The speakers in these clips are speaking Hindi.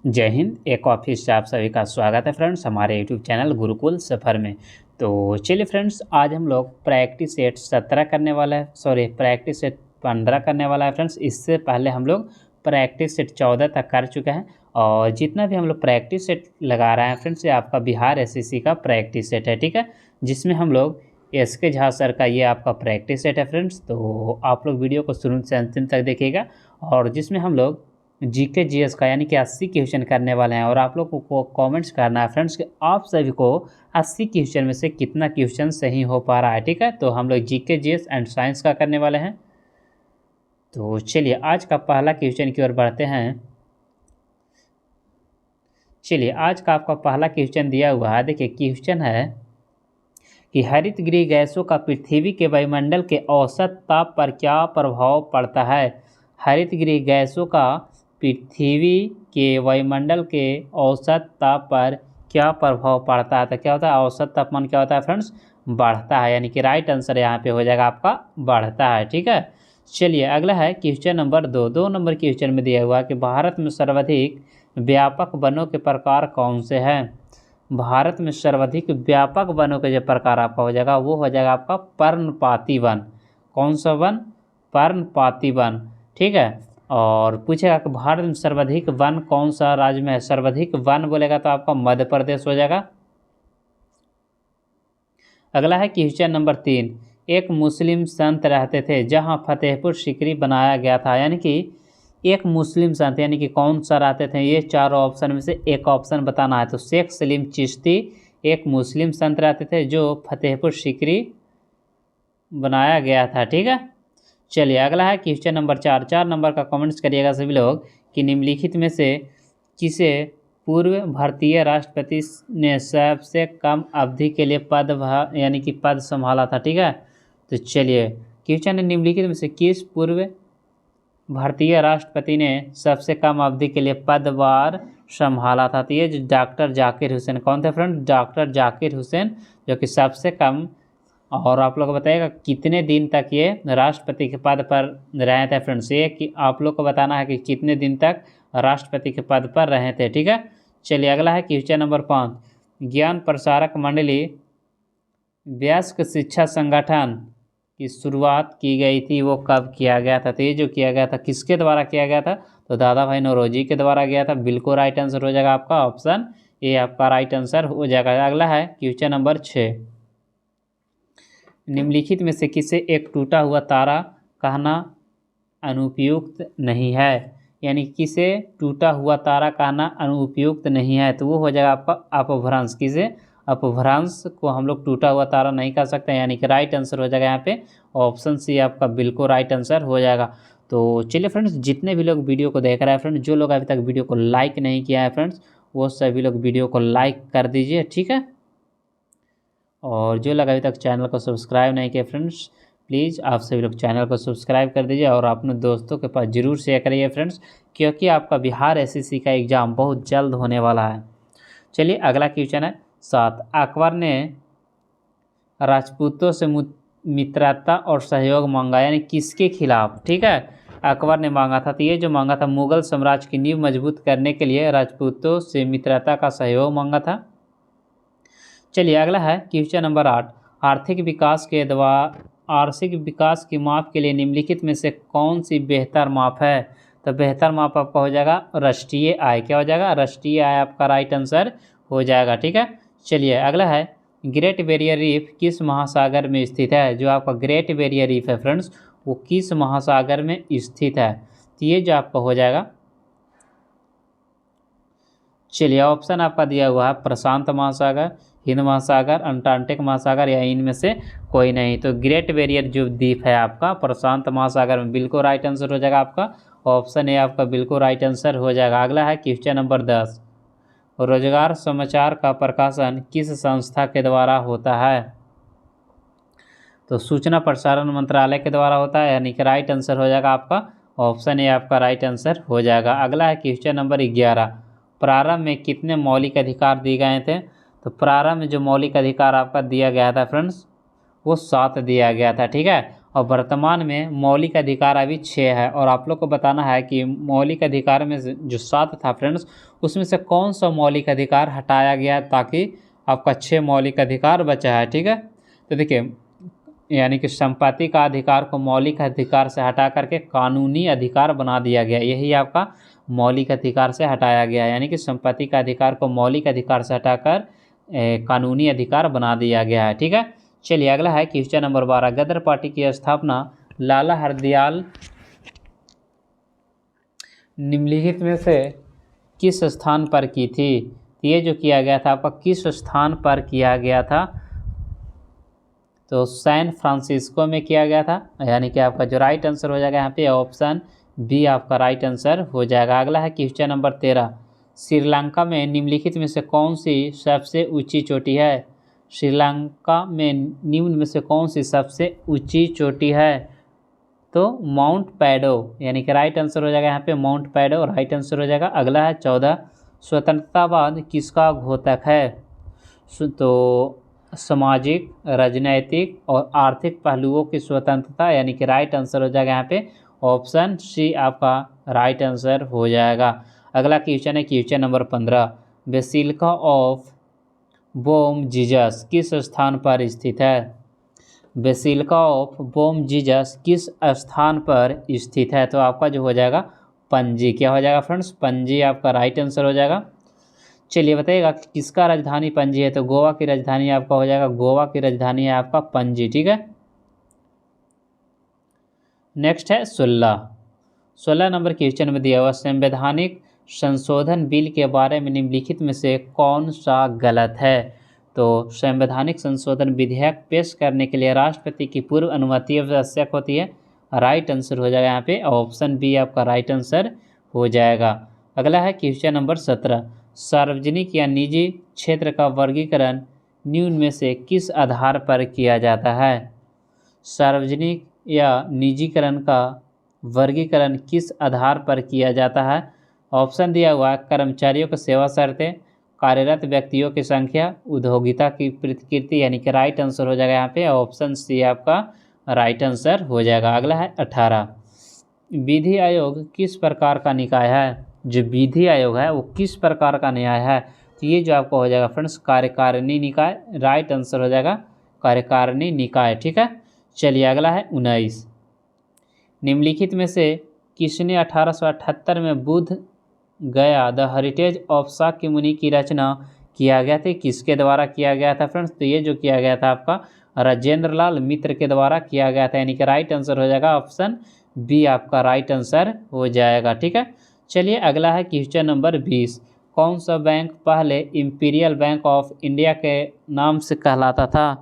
जय हिंद। एक ऑफिस से आप सभी का स्वागत है फ्रेंड्स हमारे यूट्यूब चैनल गुरुकुल सफ़र में। तो चलिए फ्रेंड्स, आज हम लोग प्रैक्टिस सेट 17 करने वाला है, प्रैक्टिस सेट 15 करने वाला है फ्रेंड्स। इससे पहले हम लोग प्रैक्टिस सेट 14 तक कर चुके हैं और जितना भी हम लोग प्रैक्टिस सेट लगा रहे हैं फ्रेंड्स, ये आपका बिहार एसएससी का प्रैक्टिस सेट है, ठीक है, जिसमें हम लोग एसके झा सर का ये आपका प्रैक्टिस सेट है फ्रेंड्स। तो आप लोग वीडियो को शुरू से अंतिम तक देखिएगा और जिसमें हम लोग जीके जीएस का यानी कि 80 क्वेश्चन करने वाले हैं। और आप लोगों को कमेंट्स करना है फ्रेंड्स कि आप सभी को 80 क्वेश्चन में से कितना क्वेश्चन सही हो पा रहा है, ठीक है। तो हम लोग जीके जीएस एंड साइंस का करने वाले हैं। तो चलिए आज का पहला क्वेश्चन की ओर बढ़ते हैं। चलिए आज का आपका पहला क्वेश्चन दिया हुआ है। देखिए क्वेश्चन है कि हरित गृह गैसों का पृथ्वी के वायुमंडल के औसत ताप पर क्या प्रभाव पड़ता है। हरित गृह गैसों का पृथ्वी के वायुमंडल के औसत ताप पर क्या प्रभाव पड़ता है। तो क्या होता है, औसत तापमान क्या होता है फ्रेंड्स, बढ़ता है, यानी कि राइट आंसर यहाँ पे हो जाएगा आपका बढ़ता है, ठीक है। चलिए अगला है क्वेश्चन नंबर 2 नंबर क्वेश्चन में दिया हुआ है कि भारत में सर्वाधिक व्यापक वनों के प्रकार कौन से हैं। भारत में सर्वाधिक व्यापक वनों के जो प्रकार आपका हो जाएगा वो हो जाएगा आपका पर्णपाती वन। कौन सा वन, पर्णपाती वन, ठीक है। और पूछेगा कि भारत में सर्वाधिक वन कौन सा राज्य में है। सर्वाधिक वन बोलेगा तो आपका मध्य प्रदेश हो जाएगा। अगला है क्वेश्चन नंबर 3। एक मुस्लिम संत रहते थे जहां फतेहपुर सीकरी बनाया गया था, यानी कि एक मुस्लिम संत यानी कि कौन सा रहते थे। ये चारों ऑप्शन में से एक ऑप्शन बताना है। तो शेख सलीम चिश्ती एक मुस्लिम संत रहते थे जो फतेहपुर सीकरी बनाया गया था, ठीक है। चलिए अगला है क्वेश्चन नंबर 4 नंबर का कमेंट्स करिएगा सभी लोग कि निम्नलिखित में से किसे पूर्व भारतीय राष्ट्रपति ने सबसे कम अवधि के लिए यानी कि पद संभाला था, ठीक है। तो चलिए क्वेश्चन है निम्नलिखित में से किस पूर्व भारतीय राष्ट्रपति ने सबसे कम अवधि के लिए पदभार संभाला था। तो ये जो डॉक्टर जाकिर हुसैन, कौन थे फ्रेंड, डॉक्टर जाकिर हुसैन, जो कि सबसे कम। और आप लोग को बताइएगा कितने दिन तक ये राष्ट्रपति के पद पर रहे थे फ्रेंड्स। ये कि आप लोग को बताना है कि कितने दिन तक राष्ट्रपति के पद पर रहे थे, ठीक है। चलिए अगला है क्वेश्चन नंबर 5। ज्ञान प्रसारक मंडली वयस्क शिक्षा संगठन की शुरुआत की गई थी, वो कब किया गया था। तो ये जो किया गया था किसके द्वारा किया गया था, तो दादा भाई नौरोजी के द्वारा गया था। बिल्कुल राइट आंसर हो जाएगा आपका ऑप्शन ए, आपका राइट आंसर हो जाएगा। अगला है क्वेश्चन नंबर 6। निम्नलिखित में से किसे एक टूटा हुआ तारा कहना अनुपयुक्त नहीं है, यानी किसे टूटा हुआ तारा कहना अनुपयुक्त नहीं है। तो वो हो जाएगा आपका अपभ्रंश। किसे, अपभ्रंश को हम लोग टूटा हुआ तारा नहीं कह सकते, यानी कि राइट आंसर हो जाएगा यहाँ पे ऑप्शन सी आपका बिल्कुल राइट आंसर हो जाएगा। तो चलिए फ्रेंड्स, जितने भी लोग वीडियो को देख रहे हैं फ्रेंड्स, जो लोग अभी तक वीडियो को लाइक नहीं किया है फ्रेंड्स, वो सभी लोग वीडियो को लाइक कर दीजिए, ठीक है। और जो लोग अभी तक चैनल को सब्सक्राइब नहीं किए फ्रेंड्स, प्लीज़ आप सभी लोग चैनल को सब्सक्राइब कर दीजिए और अपने दोस्तों के पास जरूर शेयर करिए फ्रेंड्स, क्योंकि आपका बिहार एसएससी का एग्ज़ाम बहुत जल्द होने वाला है। चलिए अगला क्वेश्चन है 7। अकबर ने राजपूतों से मित्रता और सहयोग मांगा, यानी किसके खिलाफ, ठीक है, अकबर ने मांगा था। तो ये जो मांगा था मुगल साम्राज्य की नींव मजबूत करने के लिए राजपूतों से मित्रता का सहयोग मांगा था। चलिए अगला है क्वेश्चन नंबर 8। आर्थिक विकास की माप के लिए निम्नलिखित में से कौन सी बेहतर माप है। तो बेहतर माप आपका हो जाएगा राष्ट्रीय आय। क्या हो जाएगा, राष्ट्रीय आय आपका राइट आंसर हो जाएगा, ठीक है। चलिए अगला है ग्रेट बैरियर रीफ किस महासागर में स्थित है। जो आपका ग्रेट बैरियर रीफ है फ्रेंड्स, वो किस महासागर में स्थित है। तो ये जो आपका हो जाएगा, चलिए ऑप्शन आपका दिया हुआ है प्रशांत महासागर, हिंद महासागर, अंटार्कटिक महासागर, या इनमें से कोई नहीं। तो ग्रेट बैरियर जो द्वीप है आपका प्रशांत महासागर में, बिल्कुल राइट आंसर हो जाएगा आपका ऑप्शन ए, आपका बिल्कुल राइट आंसर हो जाएगा। अगला है क्वेश्चन नंबर 10। रोजगार समाचार का प्रकाशन किस संस्था के द्वारा होता है। तो सूचना प्रसारण मंत्रालय के द्वारा होता है, यानी कि राइट आंसर हो जाएगा आपका ऑप्शन ए, आपका राइट आंसर हो जाएगा। अगला है क्वेश्चन नंबर 11। प्रारंभ में कितने मौलिक अधिकार दिए गए थे। तो प्रारंभ में जो मौलिक अधिकार आपका दिया गया था फ्रेंड्स, वो 7 दिया गया था, ठीक है। और वर्तमान में मौलिक अधिकार अभी 6 है। और आप लोग को बताना है कि मौलिक अधिकार में जो 7 था फ्रेंड्स, उसमें से कौन सा मौलिक अधिकार हटाया गया ताकि आपका 6 मौलिक अधिकार बचा है। ठीक है, तो देखिए यानी कि संपत्ति का अधिकार को मौलिक अधिकार से हटा करके कानूनी अधिकार बना दिया गया, यही आपका मौलिक अधिकार से हटाया गया, यानी कि संपत्ति का अधिकार को मौलिक अधिकार से हटाकर कानूनी अधिकार बना दिया गया है। ठीक है, चलिए अगला है क्वेश्चन नंबर 12। गदर पार्टी की स्थापना लाला हरदयाल निम्नलिखित में से किस स्थान पर की थी। ये जो किया गया था आपका किस स्थान पर किया गया था, तो सैन फ्रांसिस्को में किया गया था, यानी कि आपका जो राइट आंसर हो जाएगा यहाँ पे ऑप्शन बी आपका राइट आंसर हो जाएगा। अगला है क्वेश्चन नंबर 13। श्रीलंका में निम्नलिखित में से कौन सी सबसे ऊंची चोटी है। श्रीलंका में निम्न में से कौन सी सबसे ऊंची चोटी है, तो माउंट पैडो, यानी कि राइट आंसर हो जाएगा यहाँ पे माउंट पैडो राइट आंसर हो जाएगा। अगला है 14। स्वतंत्रता बाद किसका घोतक है, तो सामाजिक, राजनैतिक और आर्थिक पहलुओं की स्वतंत्रता, यानी कि राइट आंसर हो जाएगा यहाँ पे ऑप्शन सी आपका राइट आंसर हो जाएगा। अगला क्वेश्चन है question number 15। Basilica of Bom Jesus किस स्थान पर स्थित है। बेसिलिका ऑफ बोम जीसस किस स्थान पर स्थित है, तो आपका जो हो जाएगा पणजी, क्या हो जाएगा फ्रेंड्स, पणजी आपका राइट आंसर हो जाएगा। चलिए बताइएगा कि किसका राजधानी पणजी है, तो गोवा की राजधानी आपका हो जाएगा, गोवा की राजधानी है आपका पणजी। ठीक है, नेक्स्ट है 16 नंबर क्वेश्चन में दिया हुआ संवैधानिक संशोधन बिल के बारे में निम्नलिखित में से कौन सा गलत है। तो संवैधानिक संशोधन विधेयक पेश करने के लिए राष्ट्रपति की पूर्व अनुमति आवश्यक होती है, राइट आंसर हो जाएगा यहाँ पे ऑप्शन बी आपका राइट आंसर हो जाएगा। अगला है क्वेश्चन नंबर 17। सार्वजनिक या निजी क्षेत्र का वर्गीकरण निम्न में से किस आधार पर किया जाता है। सार्वजनिक या निजीकरण का वर्गीकरण किस आधार पर किया जाता है। ऑप्शन दिया हुआ है कर्मचारियों की सेवा शर्तें, कार्यरत व्यक्तियों की संख्या, उद्योगिता की प्रकृति, यानी कि राइट आंसर हो जाएगा यहाँ पे ऑप्शन सी आपका राइट आंसर हो जाएगा। अगला है 18। विधि आयोग किस प्रकार का निकाय है। जो विधि आयोग है वो किस प्रकार का न्याय है, तो ये जो आपको हो जाएगा फ्रेंड्स कार्यकारिणी निकाय, राइट आंसर हो जाएगा कार्यकारिणी निकाय। ठीक है, चलिए अगला है 19। निम्नलिखित में से किसने 1878 में बुद्ध गया द हेरिटेज ऑफ शाक्य मुनि की रचना किया गया था, किसके द्वारा किया गया था फ्रेंड्स, तो ये जो किया गया था आपका राजेंद्र लाल मित्र के द्वारा किया गया था, यानी कि राइट आंसर हो जाएगा ऑप्शन बी आपका राइट आंसर हो जाएगा। ठीक है, चलिए अगला है क्वेश्चन नंबर 20। कौन सा बैंक पहले इंपीरियल बैंक ऑफ इंडिया के नाम से कहलाता था,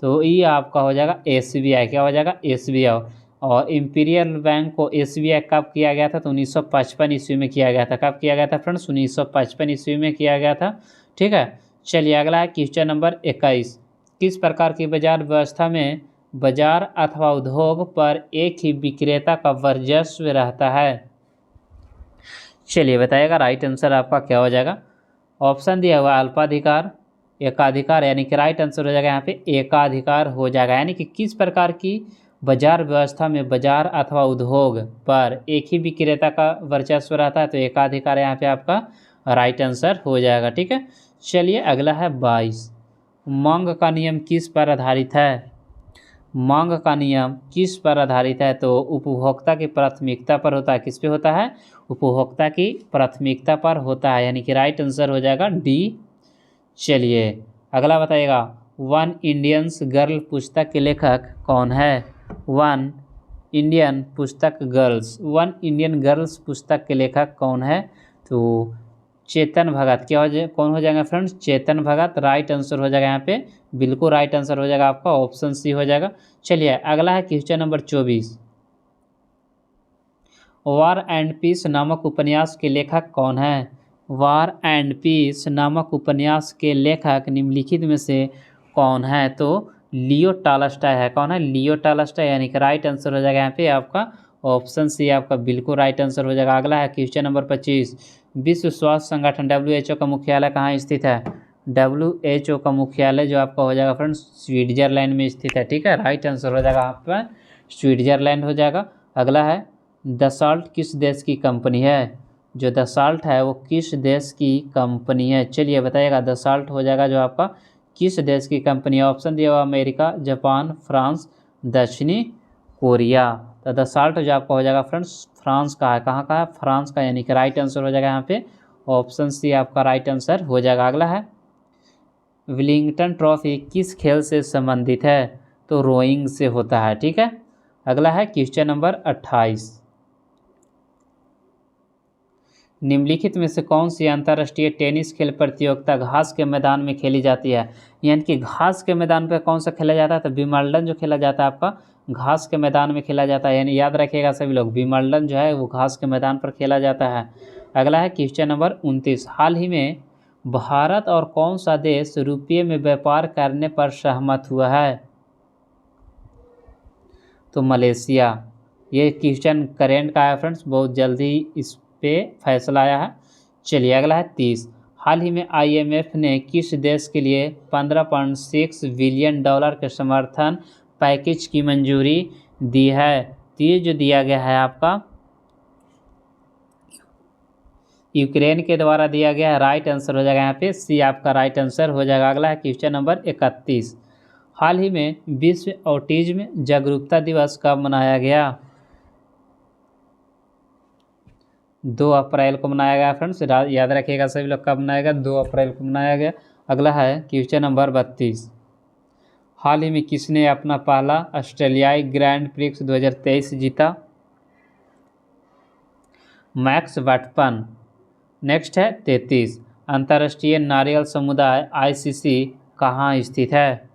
तो ये आपका हो जाएगा SBI, क्या हो जाएगा SBI। और इंपीरियल बैंक को SBI कब किया गया था, तो 1955 ईस्वी में किया गया था। कब किया गया था फ्रेंड्स, 1955 ईस्वी में किया गया था। ठीक है, चलिए अगला है क्वेश्चन नंबर 21। किस प्रकार की बाजार व्यवस्था में बाजार अथवा उद्योग पर एक ही विक्रेता का वर्चस्व रहता है। चलिए बताइएगा राइट आंसर आपका क्या हो जाएगा। ऑप्शन दिया हुआ अल्पाधिकार, एकाधिकार, यानी कि राइट आंसर हो जाएगा यहाँ पे एकाधिकार हो जाएगा। यानी कि किस प्रकार की बाजार व्यवस्था में बाजार अथवा उद्योग पर एक ही विक्रेता का वर्चस्व रहता है, तो एकाधिकार यहाँ पे आपका राइट आंसर हो जाएगा। ठीक है, चलिए अगला है 22। मांग का नियम किस पर आधारित है। मांग का नियम किस पर आधारित है, तो उपभोक्ता की प्राथमिकता पर होता है। किस पे होता है, उपभोक्ता की प्राथमिकता पर होता है, यानी कि राइट आंसर हो जाएगा डी। चलिए अगला बताइएगा, वन इंडियंस गर्ल पुस्तक के लेखक कौन है। वन इंडियन गर्ल्स पुस्तक के लेखक कौन है, तो चेतन भगत, क्या हो कौन हो जाएगा friends, Chetan Bhagat right answer हो जाएगा यहाँ पे, बिल्कुल राइट आंसर हो जाएगा आपका ऑप्शन सी हो जाएगा। चलिए अगला है question number 24। War and peace नामक उपन्यास के लेखक कौन है। वार एंड पीस नामक उपन्यास के लेखक निम्नलिखित में से कौन है, तो लियो टॉलस्टॉय है। कौन है, लियो टॉलस्टॉय, यानी कि राइट आंसर हो जाएगा यहाँ पे आपका ऑप्शन सी आपका बिल्कुल राइट आंसर हो जाएगा। अगला है क्वेश्चन नंबर 25। विश्व स्वास्थ्य संगठन WHO का मुख्यालय कहाँ स्थित है। WHO का मुख्यालय जो आपका हो जाएगा फ्रेंड्स स्विट्जरलैंड में स्थित है। ठीक है, राइट आंसर हो जाएगा यहाँ पर स्विट्जरलैंड हो जाएगा। अगला है दसाल्ट किस देश की कंपनी है? जो दसाल्ट है वो किस देश की कंपनी है? चलिए बताइएगा, दसाल्ट हो जाएगा जो आपका किस देश की कंपनी है? ऑप्शन दिया हुआ अमेरिका, जापान, फ्रांस, दक्षिणी कोरिया। तो दसाल्ट जो आपका हो जाएगा फ्रेंड्स फ्रांस का है। कहाँ का है? फ्रांस का, यानी कि राइट आंसर हो जाएगा यहाँ पे ऑप्शन सी आपका राइट आंसर हो जाएगा। अगला है विलिंगटन ट्रॉफी किस खेल से संबंधित है? तो रोइंग से होता है। ठीक है, अगला है क्वेश्चन नंबर 28, निम्नलिखित में से कौन सी अंतर्राष्ट्रीय टेनिस खेल प्रतियोगिता घास के मैदान में खेली जाती है? यानी कि घास के मैदान पर कौन सा खेला जाता है? तो विंबलडन जो खेला जाता है आपका घास के मैदान में खेला जाता है, यानी याद रखिएगा सभी लोग, विंबलडन जो है वो घास के मैदान पर खेला जाता है। अगला है क्वेश्चन नंबर 29, हाल ही में भारत और कौन सा देश रुपये में व्यापार करने पर सहमत हुआ है? तो मलेशिया। ये क्वेश्चन करेंट का है फ्रेंड्स, बहुत जल्दी इस पे फैसला आया है। चलिए अगला है 30, हाल ही में IMF ने किस देश के लिए 15.6 बिलियन डॉलर के समर्थन पैकेज की मंजूरी दी है? तो ये जो दिया गया है आपका यूक्रेन के द्वारा दिया गया है। राइट आंसर हो जाएगा यहाँ पे सी आपका राइट आंसर हो जाएगा। अगला है क्वेश्चन नंबर 31, हाल ही में विश्व ऑटिज्म जागरूकता दिवस कब मनाया गया? 2 अप्रैल को मनाया गया फ्रेंड्स, याद रखिएगा सभी लोग कब मनाया गया, 2 अप्रैल को मनाया गया। अगला है क्वेश्चन नंबर 32, हाल ही में किसने अपना पहला ऑस्ट्रेलियाई ग्रैंड प्रिक्स 2023 जीता? Max Verstappen. नेक्स्ट है 33, अंतर्राष्ट्रीय नारियल समुदाय ICC कहाँ स्थित है?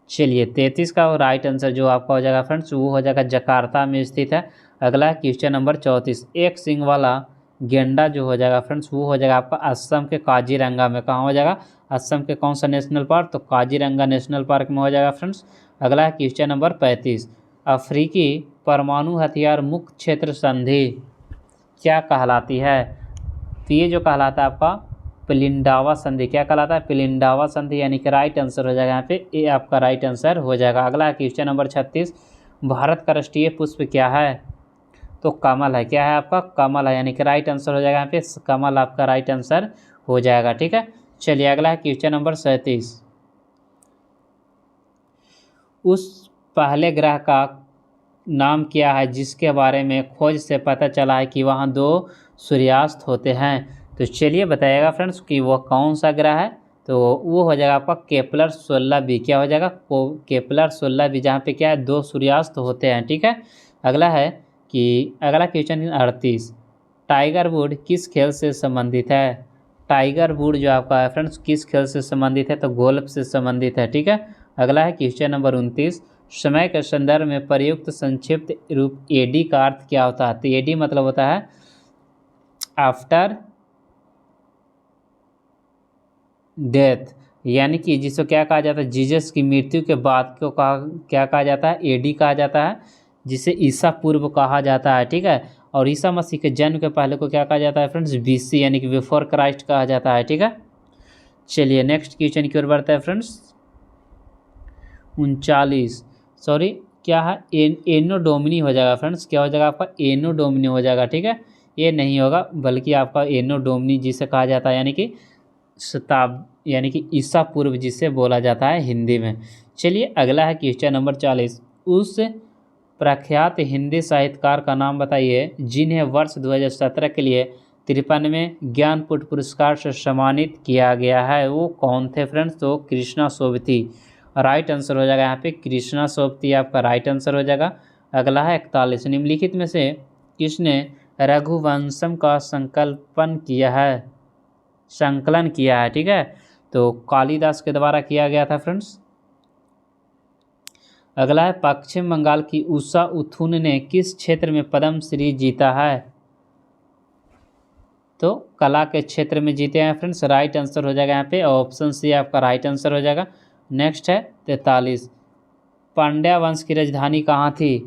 चलिए 33 का राइट आंसर जो आपका हो जाएगा फ्रेंड्स वो हो जाएगा जकार्ता में स्थित है। अगला है क्वेश्चन नंबर 34, एक सिंग वाला गेंडा जो हो जाएगा फ्रेंड्स वो हो जाएगा आपका असम के काजीरंगा में। कहाँ हो जाएगा? असम के कौन सा नेशनल पार्क? तो काजीरंगा नेशनल पार्क में हो जाएगा फ्रेंड्स। अगला है क्वेश्चन नंबर 35, अफ्रीकी परमाणु हथियार मुक्त क्षेत्र संधि क्या कहलाती है? तो ये जो कहलाता है आपका पिलिंडावा संधि। क्या कहलाता है? पिलिंडावा संधि, यानी कि राइट आंसर हो जाएगा यहाँ पे ए आपका राइट आंसर हो जाएगा। अगला है क्वेश्चन नंबर 36, भारत का राष्ट्रीय पुष्प क्या है? तो कमल है। क्या है आपका? कमल है, यानी कि राइट आंसर हो जाएगा यहाँ पे कमल आपका राइट आंसर हो जाएगा। ठीक है, चलिए अगला है क्वेश्चन नंबर 37, उस पहले ग्रह का नाम क्या है जिसके बारे में खोज से पता चला है कि वहाँ 2 सूर्यास्त होते हैं? तो चलिए बताइएगा फ्रेंड्स कि वो कौन सा ग्रह है? तो वो हो जाएगा आपका केपलर 16b। क्या हो जाएगा? केपलर 16b, जहाँ पे क्या है 2 सूर्यास्त होते हैं। ठीक है, अगला है कि अगला क्वेश्चन 38, टाइगर वुड किस खेल से संबंधित है? टाइगर वुड जो आपका है फ्रेंड्स किस खेल से संबंधित है? तो गोल्फ से संबंधित है। ठीक है, अगला है क्वेश्चन नंबर 29, समय के संदर्भ में प्रयुक्त संक्षिप्त रूप AD का अर्थ क्या होता है? तो AD मतलब होता है आफ्टर डेथ, यानी कि जिसको क्या कहा जाता है? जीसस की मृत्यु के बाद को क्या कहा जाता है? AD कहा जाता है, जिसे ईसा पूर्व कहा जाता है। ठीक है, और ईसा मसीह के जन्म के पहले को क्या कहा जाता है फ्रेंड्स? BC, यानी कि बिफोर क्राइस्ट कहा जाता है। ठीक है, चलिए नेक्स्ट क्वेश्चन की ओर बढ़ते हैं फ्रेंड्स। 39 सॉरी क्या है? एनो डोमिनी हो जाएगा फ्रेंड्स। क्या हो जाएगा आपका? एनो डोमिनी हो जाएगा। ठीक है, ये नहीं होगा बल्कि आपका एनो डोमिनी जिसे कहा जाता है, यानी कि यानी कि ईसा पूर्व जिसे बोला जाता है हिंदी में। चलिए अगला है क्वेश्चन नंबर 40, उस प्रख्यात हिंदी साहित्यकार का नाम बताइए जिन्हें वर्ष 2017 के लिए 53वें ज्ञानपीठ पुरस्कार से सम्मानित किया गया है। वो कौन थे फ्रेंड्स? तो कृष्णा सोबती। राइट आंसर हो जाएगा यहाँ पे कृष्णा सोबती आपका राइट आंसर हो जाएगा। अगला है 41, निम्नलिखित में से किसने रघुवंशम का संकलन किया है? ठीक है, तो कालिदास के द्वारा किया गया था फ्रेंड्स। अगला है पश्चिम बंगाल की उषा उथुन ने किस क्षेत्र में पद्मश्री जीता है? तो कला के क्षेत्र में जीते हैं फ्रेंड्स। राइट आंसर हो जाएगा यहाँ पे ऑप्शन सी आपका राइट आंसर हो जाएगा। नेक्स्ट है 43, पांड्या वंश की राजधानी कहाँ थी?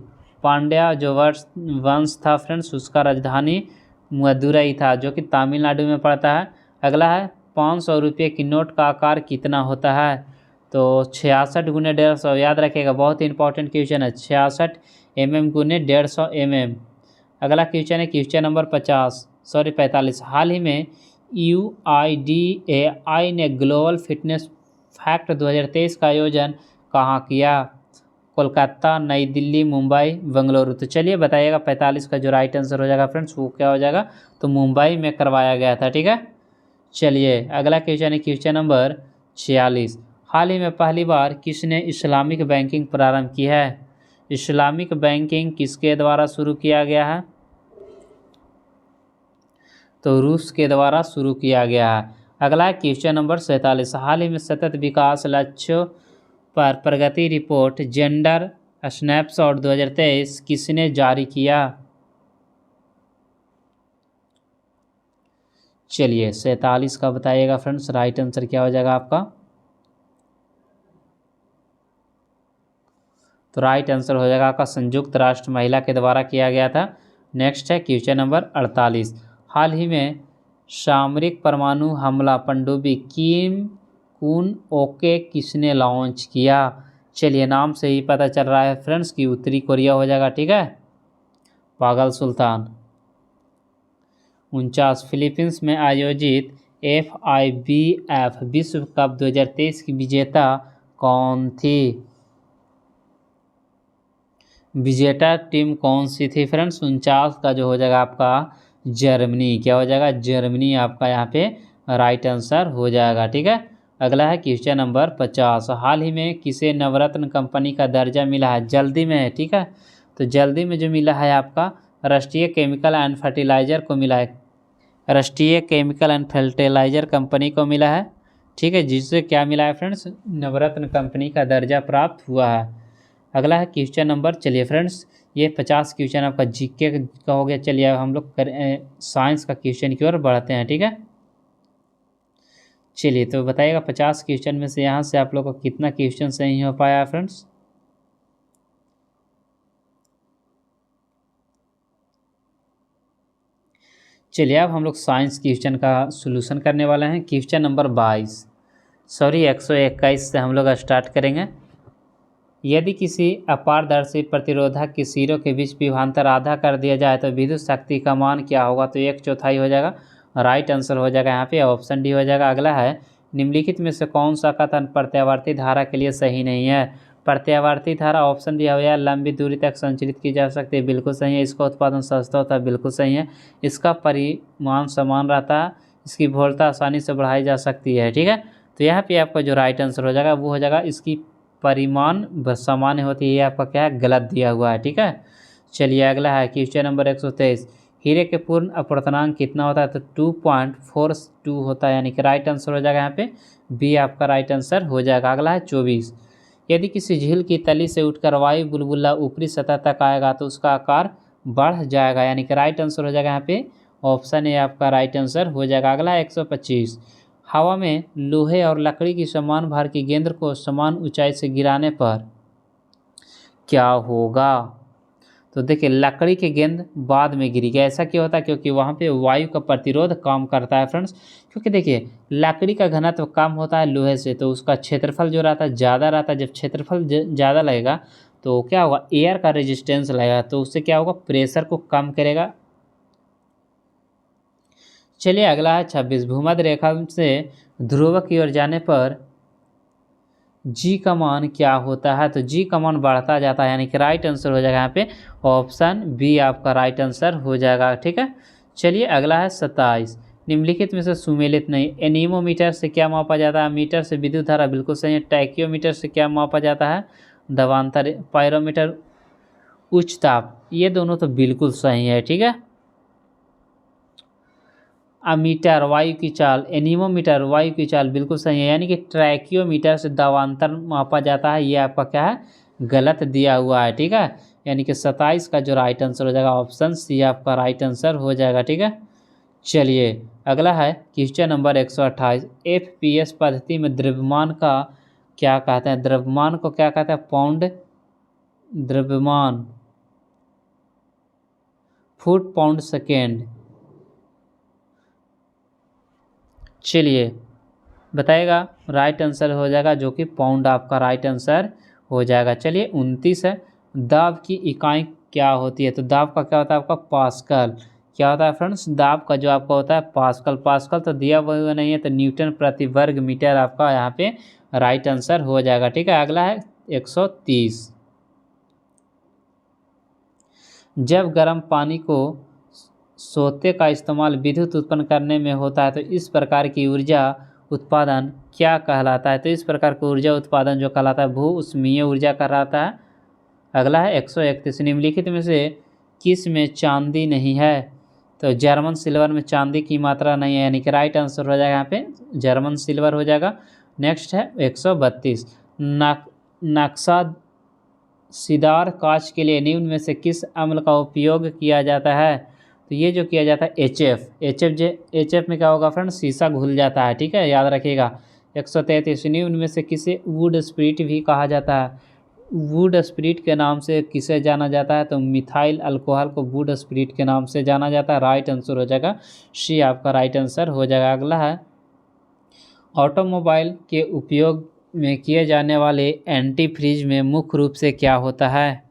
पांड्या जो वंश था फ्रेंड्स उसका राजधानी मदुरई था, जो कि तमिलनाडु में पड़ता है। अगला है 500 रुपये की नोट का आकार कितना होता है? तो 66 गुने 150, याद रखिएगा, बहुत ही इंपॉर्टेंट क्वेश्चन है। 66 mm गुने 150 mm। अगला क्वेश्चन है क्वेश्चन नंबर 45। हाल ही में UIDAI ने ग्लोबल फिटनेस फैक्ट 2023 का आयोजन कहाँ किया? कोलकाता, नई दिल्ली, मुंबई, बेंगलुरु। तो चलिए बताइएगा 45 का जो राइट आंसर हो जाएगा फ्रेंड्स वो क्या हो जाएगा? तो मुंबई में करवाया गया था। ठीक है, चलिए अगला क्वेश्चन है क्वेश्चन नंबर 46। हाल ही में पहली बार किसने इस्लामिक बैंकिंग प्रारंभ की है? इस्लामिक बैंकिंग किसके द्वारा शुरू किया गया है? तो रूस के द्वारा शुरू किया गया है। अगला है क्वेश्चन नंबर 47। हाल ही में सतत विकास लक्ष्यों पर प्रगति रिपोर्ट जेंडर स्नैपशॉट 2023 किसने जारी किया? चलिए 47 का बताइएगा फ्रेंड्स, राइट आंसर क्या हो जाएगा आपका? तो राइट आंसर हो जाएगा आपका संयुक्त राष्ट्र महिला के द्वारा किया गया था। नेक्स्ट है क्वेश्चन नंबर 48। हाल ही में सामरिक परमाणु हमला पनडुब्बी किम कुन ओके किसने लॉन्च किया? चलिए नाम से ही पता चल रहा है फ्रेंड्स कि उत्तरी कोरिया हो जाएगा। ठीक है, पागल सुल्तान। 49। फिलीपींस में आयोजित FIVF विश्व कप 2023 की विजेता कौन थी? विजेता टीम कौन सी थी फ्रेंड्स? 49 का जो हो जाएगा आपका जर्मनी। क्या हो जाएगा? जर्मनी आपका यहाँ पे राइट आंसर हो जाएगा। ठीक है, अगला है क्वेश्चन नंबर 50। हाल ही में किसे नवरत्न कंपनी का दर्जा मिला है? जल्दी में है। ठीक है, तो जल्दी में जो मिला है आपका राष्ट्रीय केमिकल एंड फर्टिलाइजर को मिला है। राष्ट्रीय केमिकल एंड फर्टिलाइजर कंपनी को मिला है। ठीक है, जिससे क्या मिला है फ्रेंड्स? नवरत्न कंपनी का दर्जा प्राप्त हुआ है। अगला है क्वेश्चन नंबर, चलिए फ्रेंड्स ये 50 क्वेश्चन आपका जीके का हो गया। चलिए अब हम लोग साइंस का क्वेश्चन की ओर बढ़ते हैं। ठीक है, चलिए तो बताइएगा 50 क्वेश्चन में से यहाँ से आप लोग को कितना क्वेश्चन सही हो पाया फ्रेंड्स? चलिए अब हम लोग साइंस क्वेश्चन का सोल्यूशन करने वाले हैं। क्वेश्चन नंबर 121 से हम लोग स्टार्ट करेंगे। यदि किसी अपारदर्शी प्रतिरोधक की सिरों के बीच विभवांतर आधा कर दिया जाए तो विद्युत शक्ति का मान क्या होगा? तो 1/4 हो जाएगा। राइट आंसर हो जाएगा यहाँ पे ऑप्शन डी हो जाएगा। अगला है निम्नलिखित में से कौन सा कथन प्रत्यावर्ती धारा के लिए सही नहीं है? प्रत्यावर्ती धारा ऑप्शन दिया हुआ है लंबी दूरी तक संचरित की जा सकती है, बिल्कुल सही है। इसका उत्पादन सस्ता होता है, बिल्कुल सही है। इसका परिमाण समान रहता है, इसकी भोरता आसानी से बढ़ाई जा सकती है। ठीक है, तो यहाँ पे आपका जो राइट आंसर हो जाएगा वो हो जाएगा इसकी परिमाण सामान्य होती है। ये आपका क्या है? गलत दिया हुआ है। ठीक है, चलिए अगला है क्वेश्चन नंबर 123। हीरे के पूर्ण अपवर्तनांक कितना होता है? तो 2.42 होता है, यानी कि राइट आंसर हो जाएगा यहाँ पे बी आपका राइट आंसर हो जाएगा। अगला है 24। यदि किसी झील की तली से उठकर वायु बुलबुला ऊपरी सतह तक आएगा तो उसका आकार बढ़ जाएगा, यानी कि राइट आंसर हो जाएगा यहाँ पे ऑप्शन ए आपका राइट आंसर हो जाएगा। अगला है 125। हवा में लोहे और लकड़ी की समान भार की गेंद को समान ऊंचाई से गिराने पर क्या होगा? तो देखिए लकड़ी की गेंद बाद में गिरेगी। ऐसा क्यों होता है? क्योंकि वहाँ पे वायु का प्रतिरोध काम करता है फ्रेंड्स। क्योंकि देखिए लकड़ी का घनत्व कम होता है लोहे से, तो उसका क्षेत्रफल जो रहता है ज़्यादा रहता है। जब क्षेत्रफल ज़्यादा लगेगा तो क्या होगा? एयर का रेजिस्टेंस लगेगा, तो उससे क्या होगा? प्रेशर को कम करेगा। चलिए अगला है 26। भूमध्य रेखा से ध्रुव की ओर जाने पर जी का मान क्या होता है? तो जी का मान बढ़ता जाता है, यानी कि राइट आंसर हो जाएगा यहाँ पे ऑप्शन बी आपका राइट आंसर हो जाएगा। ठीक है, चलिए अगला है 27। निम्नलिखित में से सुमेलित नहीं। एनीमोमीटर से क्या मापा जाता है? मीटर से विद्युत धारा, बिल्कुल सही है। टैक्योमीटर से क्या मापा जाता है? दबांतर। पायरोमीटर उच्च ताप, ये दोनों तो बिल्कुल सही है। ठीक है, अमीटर वायु की चाल, एनीमोमीटर वायु की चाल, बिल्कुल सही है। यानी कि ट्रैकियोमीटर से दबांतर मापा जाता है, ये आपका क्या है? गलत दिया हुआ है। ठीक है, यानी कि 27 का जो राइट आंसर हो जाएगा ऑप्शन सी आपका राइट आंसर हो जाएगा। ठीक है, चलिए अगला है क्वेश्चन नंबर 128। FPS पद्धति में द्रव्यमान का क्या कहते हैं? द्रव्यमान को क्या कहते हैं? पाउंड द्रव्यमान, फुट पाउंड सेकेंड। चलिए बताएगा। राइट आंसर हो जाएगा जो कि पाउंड आपका राइट आंसर हो जाएगा। चलिए 29 है, दाब की इकाई क्या होती है? तो दाब का क्या होता है आपका? पास्कल। क्या होता है फ्रेंड्स? दाब का जो आपका होता है पास्कल। पास्कल तो दिया हुआ नहीं है, तो न्यूटन प्रति वर्ग मीटर आपका यहाँ पे राइट आंसर हो जाएगा। ठीक है, अगला है 130। जब गर्म पानी को सोते का इस्तेमाल विद्युत उत्पन्न करने में होता है तो इस प्रकार की ऊर्जा उत्पादन क्या कहलाता है? तो इस प्रकार का ऊर्जा उत्पादन जो कहलाता है भू ऊष्मीय ऊर्जा कहलाता है। अगला है 131। निम्नलिखित में से किस में चांदी नहीं है? तो जर्मन सिल्वर में चांदी की मात्रा नहीं है, यानी कि राइट आंसर हो जाएगा यहाँ पे जर्मन सिल्वर हो जाएगा। नेक्स्ट है 132। नक्शा सीदार कांच के लिए निम्न में से किस अम्ल का उपयोग किया जाता है? तो ये जो किया जाता है एच एफ में क्या होगा फ्रेंड्स? शीशा घुल जाता है। ठीक है, याद रखिएगा। 133। निम्न में से किसे वुड स्पिरिट भी कहा जाता है? वुड स्पिरिट के नाम से किसे जाना जाता है? तो मिथाइल अल्कोहल को वुड स्पिरिट के नाम से जाना जाता है। राइट आंसर हो जाएगा सी आपका राइट आंसर हो जाएगा। अगला है ऑटोमोबाइल के उपयोग में किए जाने वाले एंटी फ्रीज में मुख्य रूप से क्या होता है?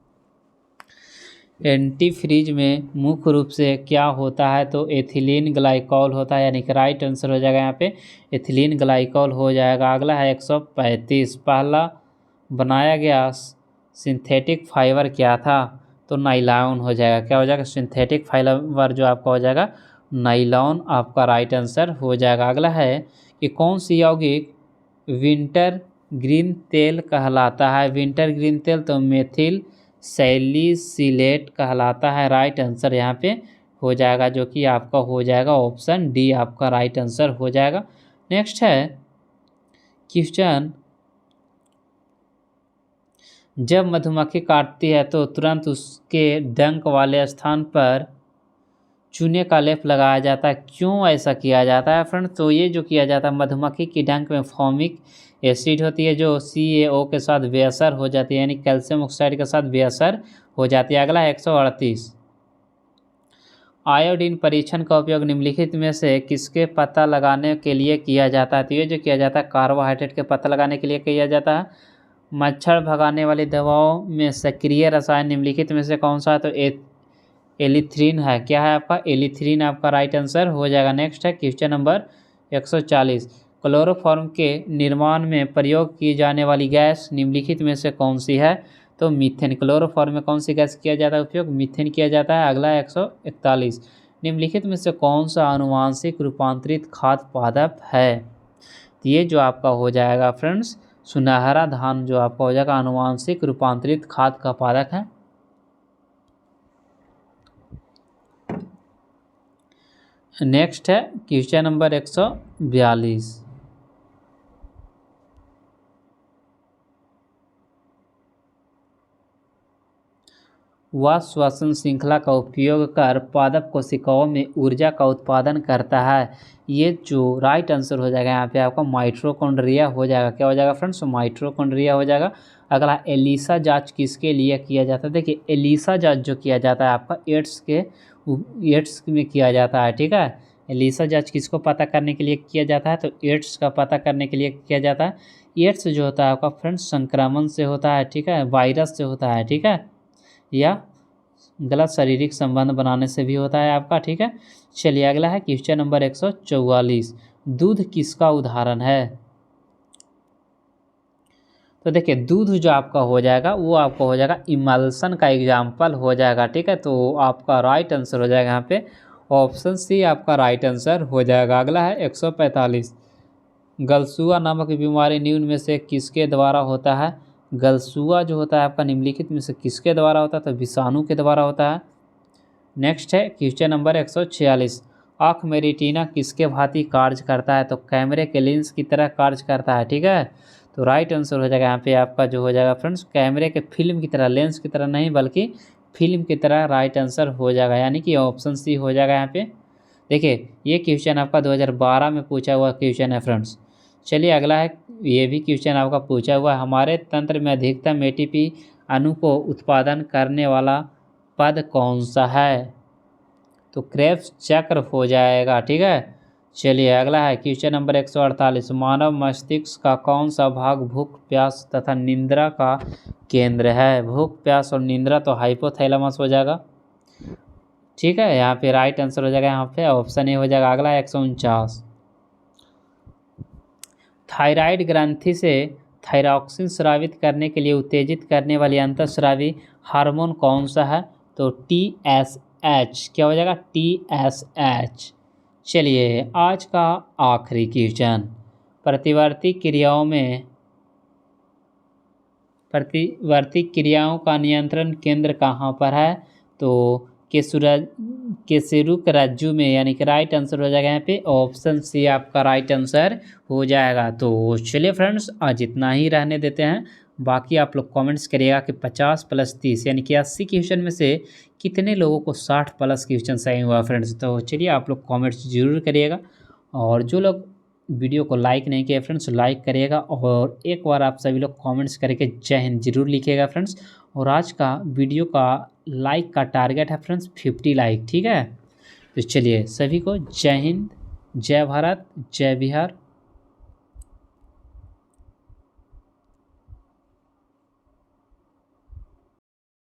एंटी फ्रीज में मुख्य रूप से क्या होता है? तो एथिलीन ग्लाइकॉल होता है, यानी कि राइट आंसर हो जाएगा यहाँ पे एथिलीन ग्लाइकॉल हो जाएगा। अगला है 135। पहला बनाया गया सिंथेटिक फाइबर क्या था? तो नाइलॉन हो जाएगा। क्या हो जाएगा? सिंथेटिक फाइबर जो आपका हो जाएगा नाइलॉन आपका राइट आंसर हो जाएगा। अगला है कि कौन सी यौगिक विंटर ग्रीन तेल कहलाता है? विंटर ग्रीन तेल तो मेथिल सैलिसिलेट कहलाता है। राइट आंसर यहाँ पे हो जाएगा जो कि आपका हो जाएगा ऑप्शन डी आपका राइट आंसर हो जाएगा। नेक्स्ट है क्वेश्चन, जब मधुमक्खी काटती है तो तुरंत उसके डंक वाले स्थान पर चूने का लेप लगाया जाता है, क्यों ऐसा किया जाता है फ्रेंड? तो ये जो किया जाता है, मधुमक्खी की डंक में फॉर्मिक एसिड होती है जो CaO के साथ बेअसर हो जाती है, यानी कैल्शियम ऑक्साइड के साथ बेअसर हो जाती है। अगला है 138। आयोडीन परीक्षण का उपयोग निम्नलिखित में से किसके पता लगाने के लिए किया जाता है? तो ये जो किया जाता है कार्बोहाइड्रेट के पता लगाने के लिए किया जाता है। मच्छर भगाने वाली दवाओं में सक्रिय रसायन निम्नलिखित में से कौन सा है? तो एलिथ्रीन है। क्या है आपका? एलिथ्रीन आपका राइट आंसर हो जाएगा। नेक्स्ट है क्वेश्चन नंबर 140। क्लोरोफॉर्म के निर्माण में प्रयोग की जाने वाली गैस निम्नलिखित में से कौन सी है? तो मीथेन। क्लोरोफॉर्म में कौन सी गैस किया जाता है उपयोग? मीथेन किया जाता है। अगला है 141। निम्नलिखित में से कौन सा आनुवांशिक रूपांतरित खाद्य पदार्थ है? तो ये जो आपका हो जाएगा फ्रेंड्स सुनहरा धान जो आपका हो जाएगा आनुवांशिक रूपांतरित खाद्य का पदार्थ है। नेक्स्ट है क्वेश्चन नंबर 142। वह श्वसन श्रृंखला का उपयोग कर पादप कोशिकाओं में ऊर्जा का उत्पादन करता है। ये जो राइट आंसर हो जाएगा यहाँ पे आपका माइटोकॉन्ड्रिया हो जाएगा। क्या हो जाएगा फ्रेंड्स? माइटोकॉन्ड्रिया हो जाएगा। अगला एलिसा जांच किसके लिए किया जाता है? देखिए एलिसा जांच जो किया जाता है आपका एड्स में किया जाता है। ठीक है, एलिसा जांच किसको पता करने के लिए किया जाता है? तो एड्स का पता करने के लिए किया जाता है। एड्स जो होता है आपका फ्रेंड्स संक्रमण से होता है। ठीक है, वायरस से होता है। ठीक है, या गलत शारीरिक संबंध बनाने से भी होता है आपका। ठीक है, चलिए अगला है क्वेश्चन नंबर 144। दूध किसका उदाहरण है? तो देखिए दूध जो आपका हो जाएगा वो आपका हो जाएगा इमल्सन का एग्जाम्पल हो जाएगा। ठीक है, तो आपका राइट आंसर हो जाएगा यहाँ पे ऑप्शन सी आपका राइट आंसर हो जाएगा। अगला है 145। गलसुआ नामक बीमारी निम्न में से किसके द्वारा होता है? गलसुआ जो होता है आपका निम्नलिखित में से किसके द्वारा होता है? तो विषाणु के द्वारा होता है। नेक्स्ट है क्वेश्चन नंबर 146। आँख में रेटिना किसके भांति कार्य करता है? तो कैमरे के लेंस की तरह कार्य करता है। ठीक है, तो राइट आंसर हो जाएगा यहाँ पे आपका जो हो जाएगा फ्रेंड्स कैमरे के फिल्म की तरह, लेंस की तरह नहीं बल्कि फिल्म की तरह राइट आंसर हो जाएगा, यानी कि ऑप्शन सी हो जाएगा यहाँ पे। देखिए ये क्वेश्चन आपका 2012 में पूछा हुआ क्वेश्चन है फ्रेंड्स। चलिए अगला है, ये भी क्वेश्चन आपका पूछा हुआ है, हमारे तंत्र में अधिकतम ATP अणु को उत्पादन करने वाला पद कौन सा है? तो क्रेब्स चक्र हो जाएगा। ठीक है, चलिए अगला है क्वेश्चन नंबर 148। मानव मस्तिष्क का कौन सा भाग भूख प्यास तथा निद्रा का केंद्र है? भूख प्यास और निद्रा तो हाइपोथैलेमस हो जाएगा। ठीक है, यहाँ पे राइट आंसर हो जाएगा, यहाँ पे ऑप्शन ए हो जाएगा। अगला है 149। थायराइड ग्रंथि से थायरॉक्सिन स्रावित करने के लिए उत्तेजित करने वाली अंतःस्रावी हार्मोन कौन सा है? तो TSH। क्या हो जाएगा? TSH। चलिए आज का आखिरी क्वेश्चन। प्रतिवर्ती क्रियाओं का नियंत्रण केंद्र कहाँ पर है? तो केसुरुक रज्जु में, यानी कि राइट आंसर हो जाएगा यहाँ पे ऑप्शन सी आपका राइट आंसर हो जाएगा। तो चलिए फ्रेंड्स आज इतना ही रहने देते हैं। बाकी आप लोग कमेंट्स करिएगा कि 50 + 30 यानी कि 80 क्वेश्चन में से कितने लोगों को 60+ क्वेश्चन सही हुआ फ्रेंड्स। तो चलिए आप लोग कमेंट्स जरूर करिएगा, और जो लोग वीडियो को लाइक नहीं किया फ्रेंड्स लाइक करिएगा, और एक बार आप सभी लोग कमेंट्स करके जय हिंद जरूर लिखिएगा फ्रेंड्स। और आज का वीडियो का लाइक का टारगेट है फ्रेंड्स 50 लाइक। ठीक है, तो चलिए सभी को जय हिंद, जय भारत, जय बिहार।